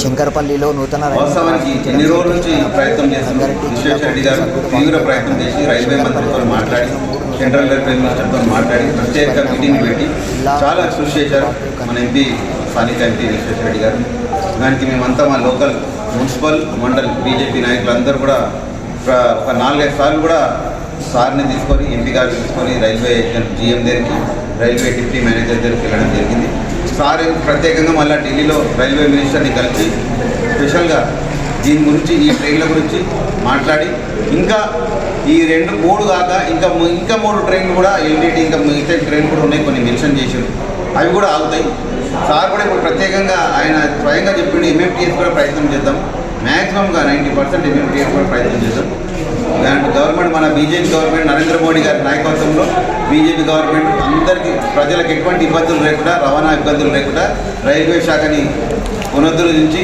శంకరపల్లిలో నూతన వాస్తవానికి ఎన్ని రోజుల నుంచి ప్రయత్నం చేస్తున్నారు విశ్వేశ్వర రెడ్డి గారు తీవ్ర ప్రయత్నం చేసి రైల్వే మంత్రితో మాట్లాడి సెంట్రల్ రైల్వే మినిస్టర్తో మాట్లాడి ప్రత్యేక మీటింగ్ పెట్టి చాలా కృషి చేశారు మన ఎంపీ స్థానిక ఎంపీ విశ్వేశ్వర రెడ్డి గారు. దానికి మేమంతా మా లోకల్ మున్సిపల్ మండల్ బీజేపీ నాయకులందరూ కూడా ఒక 4-5 సార్లు కూడా సార్ని తీసుకొని ఎంపీ గారిని తీసుకొని రైల్వే జీఎం దగ్గరికి రైల్వే డిప్యూటీ మేనేజర్ దగ్గరికి వెళ్ళడం జరిగింది. సార్ ప్రత్యేకంగా మళ్ళీ ఢిల్లీలో రైల్వే మినిస్టర్ని కలిసి స్పెషల్గా దీని గురించి ఈ ట్రైన్ల గురించి మాట్లాడి ఇంకా ఈ 2-3 కాక ఇంకా 3 ట్రైన్లు కూడా ఎల్టీటీ ఇంకా మిగతా ట్రైన్ కూడా ఉన్నాయి, కొన్ని మెన్షన్ చేశారు, అవి కూడా ఆగుతాయి. సార్ కూడా ఇప్పుడు ప్రత్యేకంగా ఆయన స్వయంగా చెప్పిండు ఎంఎంటీఎస్ కూడా ప్రయత్నం చేద్దాం, మ్యాక్సిమంగా 90% ఎంఎంటీఎస్ కూడా ప్రయత్నం చేద్దాం. దాంట్లో గవర్నమెంట్ మన బీజేపీ గవర్నమెంట్ నరేంద్ర మోడీ గారి నాయకత్వంలో బీజేపీ గవర్నమెంట్ అందరికీ ప్రజలకు ఎటువంటి ఇబ్బందులు లేకుండా రవాణా ఇబ్బందులు లేకుండా రైల్వే శాఖని పునరుద్ధరించి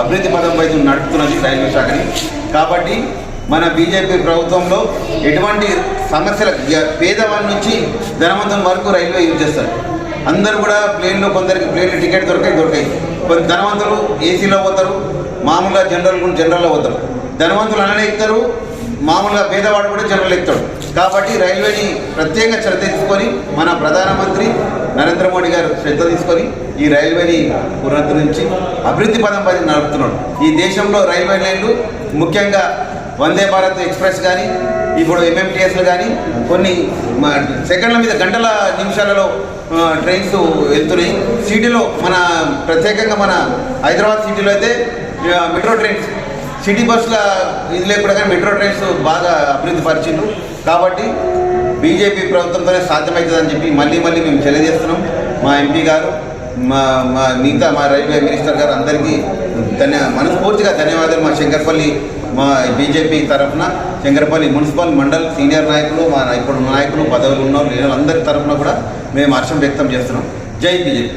అభివృద్ధి పదం వైపు నడుపుతున్నది రైల్వే శాఖని. కాబట్టి మన బీజేపీ ప్రభుత్వంలో ఎటువంటి సమస్యల పేదవాళ్ళ నుంచి ధనవంతుల వరకు రైల్వే యూజ్ చేస్తారు. అందరూ కూడా ప్లేన్లో కొందరికి ప్లేన్లో టికెట్ దొరకాయి. కొంత ధనవంతులు ఏసీలో పోతారు, మామూలుగా జనరల్లో పోతారు. ధనవంతులు అలానే ఎక్కుతారు, మామూలుగా పేదవాడు కూడా జనరల్ ఎక్కుతాడు. కాబట్టి రైల్వేని ప్రత్యేకంగా శ్రద్ధ తీసుకొని మన ప్రధానమంత్రి నరేంద్ర మోడీ గారు శ్రద్ధ తీసుకొని ఈ రైల్వేని పునరుద్ధరించి అభివృద్ధి పదం పది నడుపుతున్నాడు. ఈ దేశంలో రైల్వే లైన్లు ముఖ్యంగా వందే భారత్ ఎక్స్ప్రెస్ కానీ ఇప్పుడు ఎంఎంటీఎస్లు కానీ కొన్ని సెకండ్ల మీద గంటల నిమిషాలలో ట్రైన్స్ వెళ్తున్నాయి. సిటీలో మన ప్రత్యేకంగా మన హైదరాబాద్ సిటీలో అయితే మెట్రో ట్రైన్స్ సిటీ బస్సుల ఇది లేకుండా కానీ మెట్రో ట్రైన్స్ బాగా అభివృద్ధి పరిచిండ్రు. కాబట్టి బీజేపీ ప్రభుత్వంతోనే సాధ్యమవుతుందని చెప్పి మళ్ళీ మేము తెలియజేస్తున్నాం. మా ఎంపీ గారు మిగతా మా రైల్వే మినిస్టర్ గారు అందరికీ మనస్ఫూర్తిగా ధన్యవాదాలు. మా శంకరపల్లి మా బీజేపీ తరఫున శంకరపల్లి మున్సిపల్ మండల్ సీనియర్ నాయకులు మా ఇప్పుడు నాయకులు పదవులు ఉన్న అందరి తరఫున కూడా మేము హర్షం వ్యక్తం చేస్తున్నాం. జై బీజేపీ.